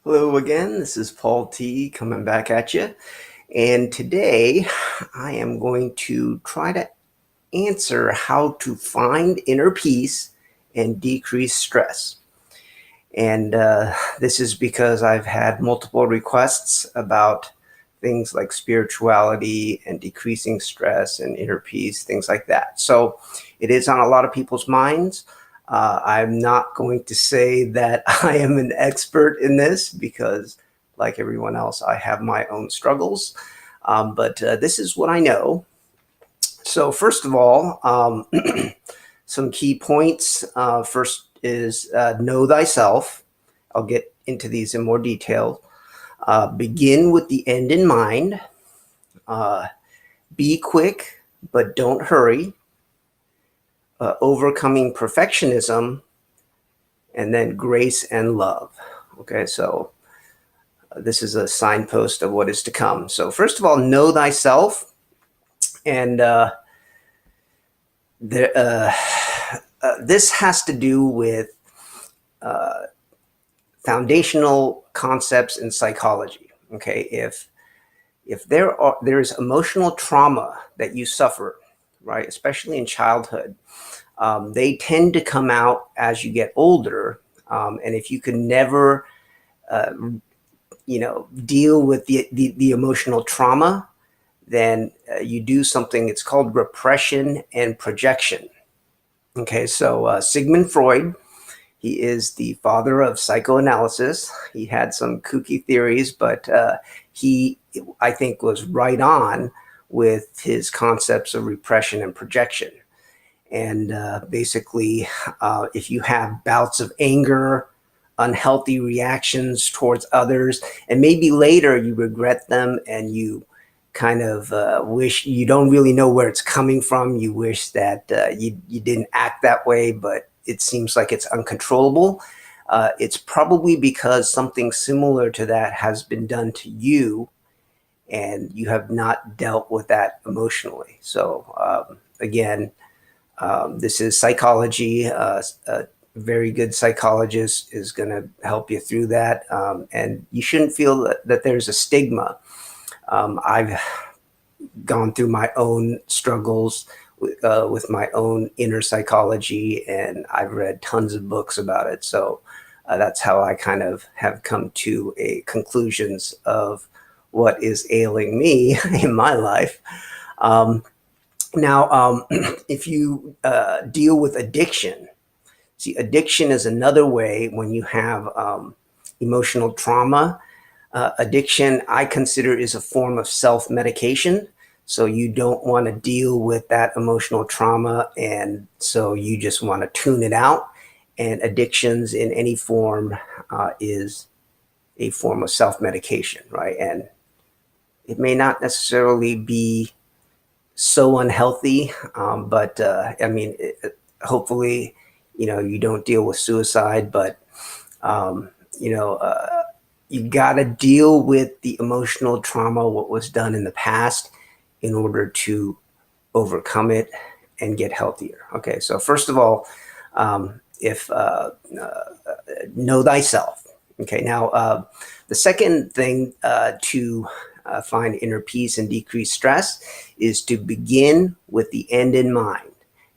Hello again, this is Paul T coming back at you. And today I am going to try to answer how to find inner peace and decrease stress. And this is because I've had multiple requests about things like spirituality and decreasing stress and inner peace, things like that. So it is on a lot of people's minds. I'm not going to say that I am an expert in this because, like everyone else, I have my own struggles. But this is what I know. So, first of all, some key points. First is know thyself. I'll get into these in more detail. Begin with the end in mind. Uh, be quick, but don't hurry. Overcoming perfectionism, and then grace and love. Okay, so this is a signpost of what is to come. So, first of all, know thyself. And this has to do with uh, foundational concepts in psychology. Okay, if there is emotional trauma that you suffer, right, especially in childhood, they tend to come out as you get older. And if you can never, uh, deal with the emotional trauma, then you do something. It's called repression and projection. Okay, so Sigmund Freud, he is the father of psychoanalysis. He had some kooky theories, but he, I think, was right on with his concepts of repression and projection. And basically, if you have bouts of anger, unhealthy reactions towards others, and maybe later you regret them and you kind of wish you don't really know where it's coming from. You wish that you didn't act that way, but it seems like it's uncontrollable. It's probably because something similar to that has been done to you and you have not dealt with that emotionally. So, again, this is psychology. A very good psychologist is going to help you through that. And you shouldn't feel that there's a stigma. I've gone through my own struggles with my own inner psychology, and I've read tons of books about it. So that's how I kind of have come to a conclusions of what is ailing me in my life. Um, now, if you deal with addiction, see, addiction is another way when you have emotional trauma. Addiction, I consider, is a form of self medication. So you don't want to deal with that emotional trauma, and so you just want to tune it out. And addictions in any form is a form of self medication, right? And it may not necessarily be so unhealthy. But I mean, hopefully, you don't deal with suicide, but um, you know, uh, you got to deal with the emotional trauma, what was done in the past, in order to overcome it and get healthier. Okay, so first of all, if know thyself. Okay, now the second thing to find inner peace and decrease stress is to begin with the end in mind.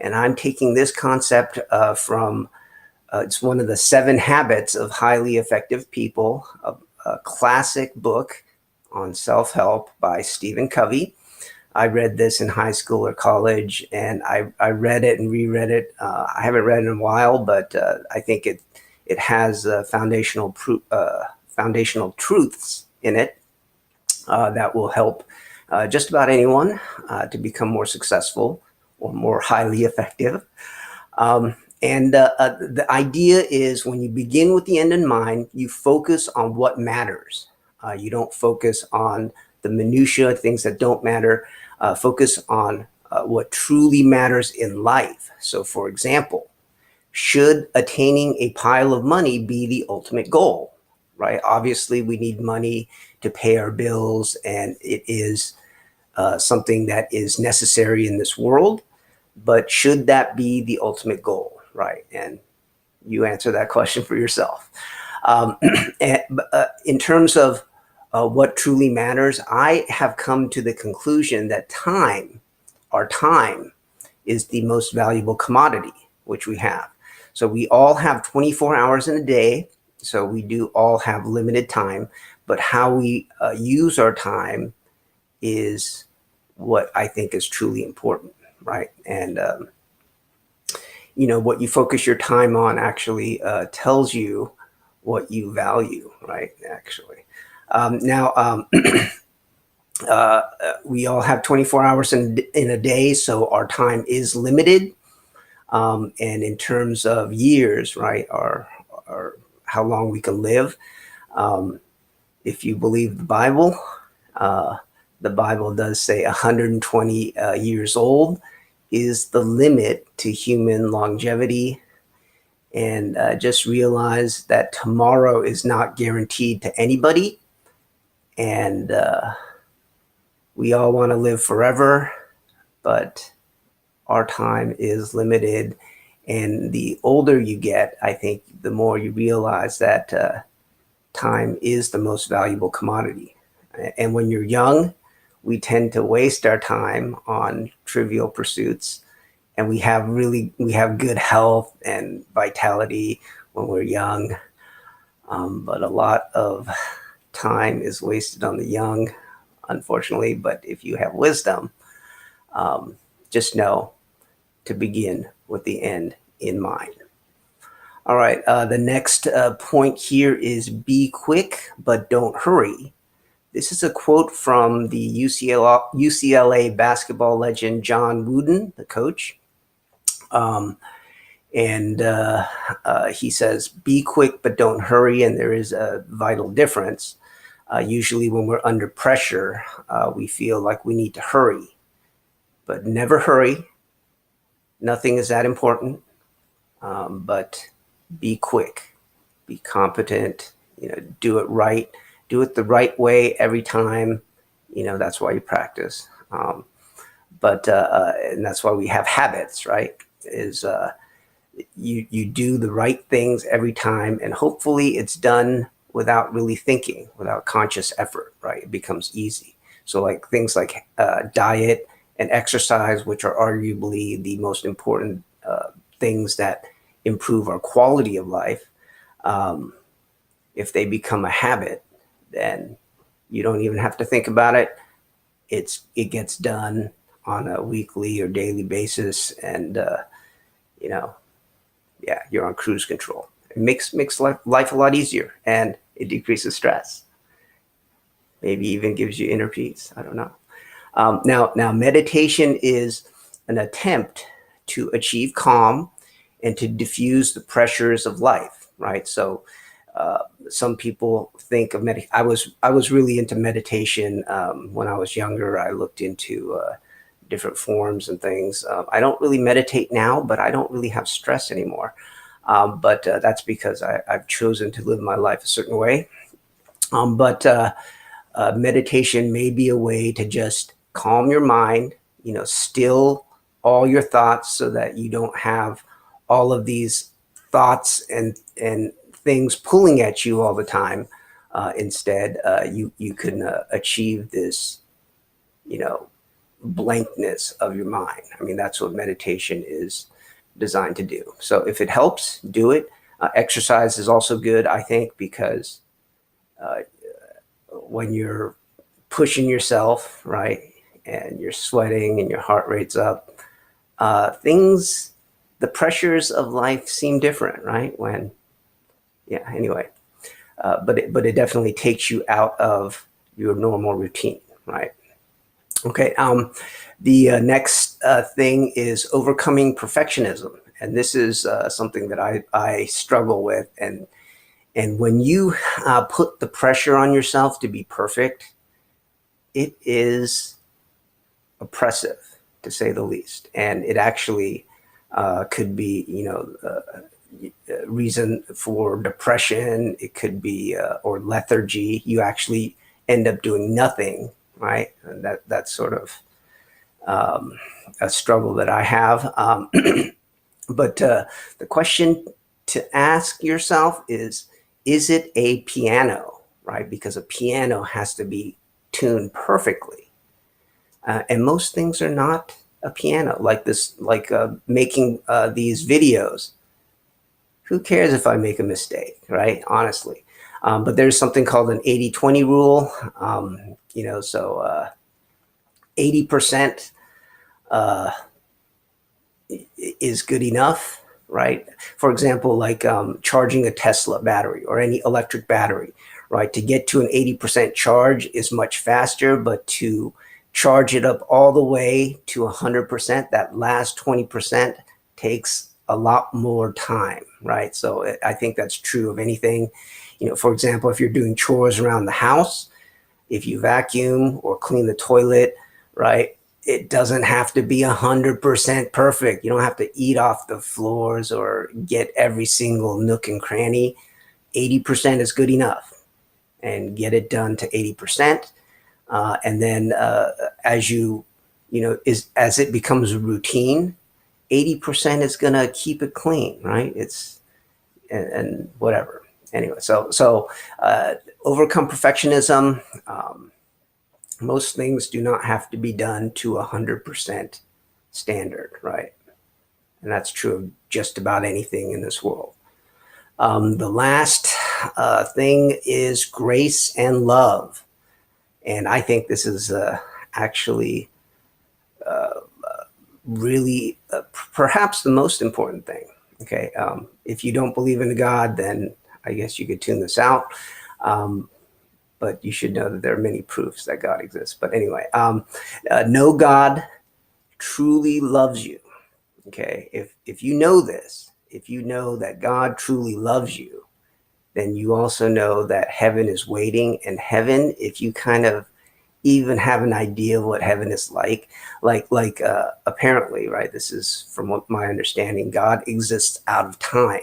And I'm taking this concept from it's one of the 7 habits of highly effective people, a classic book on self help by Stephen Covey. I read this in high school or college, and I read it and reread it. I haven't read it in a while, but I think it has foundational truths in it that will help just about anyone to become more successful or more highly effective. And the idea is when you begin with the end in mind, you focus on what matters. You don't focus on the minutiae, things that don't matter. Focus on what truly matters in life. So, for example, should attaining a pile of money be the ultimate goal? Right? Obviously, we need money to pay our bills, and it is something that is necessary in this world. But should that be the ultimate goal? Right? And you answer that question for yourself. And, in terms of what truly matters, I have come to the conclusion that our time, is the most valuable commodity which we have. So we all have 24 hours in a day. So we do all have limited time, but how we use our time is what I think is truly important, right? And what you focus your time on actually tells you what you value, right? Actually, now we all have 24 hours in a day, so our time is limited. And in terms of years, right, or how long we can live, um, if you believe uh, the Bible does say 120 years old is the limit to human longevity. And just realize that tomorrow is not guaranteed to anybody. And we all want to live forever, but our time is limited. And the older you get, I think the more you realize that time is the most valuable commodity. And when you're young, we tend to waste our time on trivial pursuits, and we have good health and vitality when we're young. But a lot of time is wasted on the young, unfortunately. But if you have wisdom, um, just know to begin with the end in mind. All right, the next point here is be quick, but don't hurry. This is a quote from the UCLA basketball legend John Wooden, the coach. Um, and he says, be quick, but don't hurry. And there is a vital difference. Usually, when we're under pressure, we feel like we need to hurry, but never hurry. Nothing is that important, but be quick, be competent, do it right, do it the right way every time. That's why you practice. And that's why we have habits, right? Is you do the right things every time, and hopefully it's done without really thinking, without conscious effort, right? It becomes easy. So like things like diet and exercise, which are arguably the most important things that improve our quality of life, if they become a habit, then you don't even have to think about it. It gets done on a weekly or daily basis, and yeah, you're on cruise control. It makes life a lot easier, and it decreases stress. Maybe even gives you inner peace. I don't know. Now, meditation is an attempt to achieve calm and to diffuse the pressures of life, right? So, some people think of I was really into meditation when I was younger. I looked into different forms and things. I don't really meditate now, but I don't really have stress anymore. But that's because I've chosen to live my life a certain way. But meditation may be a way to just calm your mind, still all your thoughts so that you don't have all of these thoughts and things pulling at you all the time. Instead, you can achieve this, blankness of your mind. I mean, that's what meditation is designed to do. So if it helps, do it. Exercise is also good, I think, because uh, when you're pushing yourself, right, and you're sweating and your heart rate's up, the pressures of life seem different, right? Anyway, but it definitely takes you out of your normal routine, right? Okay. The next thing is overcoming perfectionism, and this is something that I struggle with. And when you put the pressure on yourself to be perfect, it is oppressive, to say the least, and it actually could be, reason for depression. It could be or lethargy. You actually end up doing nothing, right? And that's sort of a struggle that I have. But the question to ask yourself is is it a piano, right? Because a piano has to be tuned perfectly. And most things are not a piano, like this, like making these videos. Who cares if I make a mistake, right? Honestly. But there's something called an 80-20 rule. So 80% uh, is good enough, right? For example, like charging a Tesla battery or any electric battery, right? To get to an 80% charge is much faster, but to charge it up all the way to 100%, that last 20% takes a lot more time, right? So I think that's true of anything. For example, if you're doing chores around the house, if you vacuum or clean the toilet, right? It doesn't have to be 100% perfect. You don't have to eat off the floors or get every single nook and cranny. 80% is good enough, and get it done to 80%. And then as it becomes a routine, 80% is going to keep it clean, right? And whatever. Anyway, so overcome perfectionism. Most things do not have to be done to 100% standard, right? And that's true of just about anything in this world. The last thing is grace and love. And I think this is actually really perhaps the most important thing. Okay. If you don't believe in God, then I guess you could tune this out. But you should know that there are many proofs that God exists. But anyway, know God truly loves you. Okay, if you know this, if you know that God truly loves you, then you also know that heaven is waiting. And heaven, if you kind of even have an idea of what heaven is like apparently, right? This is from what my understanding. God exists out of time,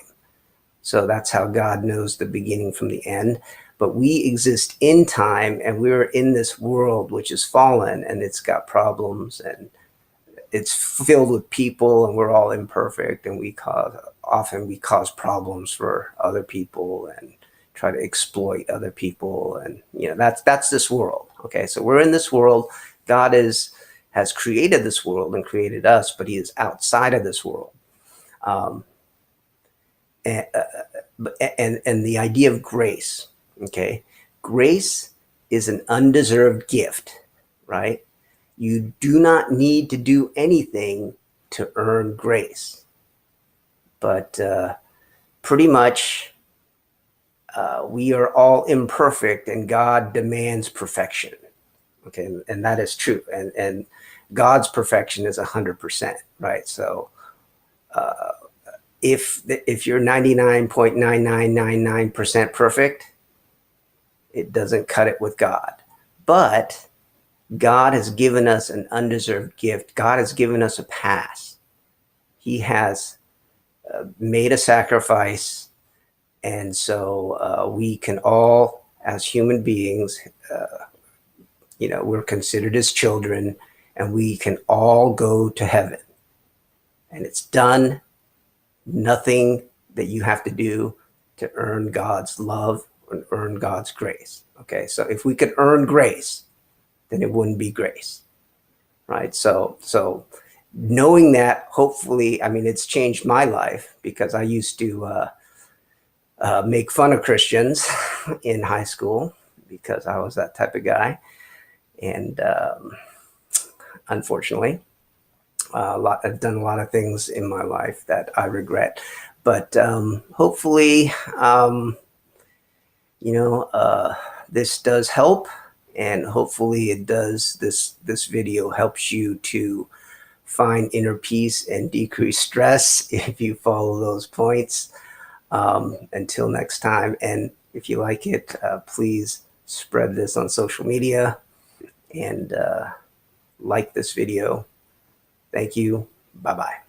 so that's how God knows the beginning from the end. But we exist in time, and we're in this world which is fallen, and it's got problems, and it's filled with people, and we're all imperfect, and we cause problems for other people and try to exploit other people, and that's this world. Okay, so we're in this world. God has created this world and created us, but He is outside of this world. Um, and, and the idea of grace. Okay, grace is an undeserved gift, right? You do not need to do anything to earn grace, but pretty much we are all imperfect, and God demands perfection. Okay, and that is true, and God's perfection is 100%, right? So if you're 99.9999% perfect, it doesn't cut it with God. But God has given us an undeserved gift. God has given us a pass. He has made a sacrifice. And so we can all, as human beings, we're considered as children, and we can all go to heaven. And it's done. Nothing that you have to do to earn God's love or earn God's grace. Okay, so if we could earn grace, then it wouldn't be grace, right? So knowing that, hopefully, I mean, it's changed my life, because I used to make fun of Christians in high school, because I was that type of guy. And unfortunately, I've done a lot of things in my life that I regret. But hopefully, this does help. And hopefully it does. This video helps you to find inner peace and decrease stress if you follow those points. Until next time, and if you like it, please spread this on social media and like this video. Thank you. Bye-bye.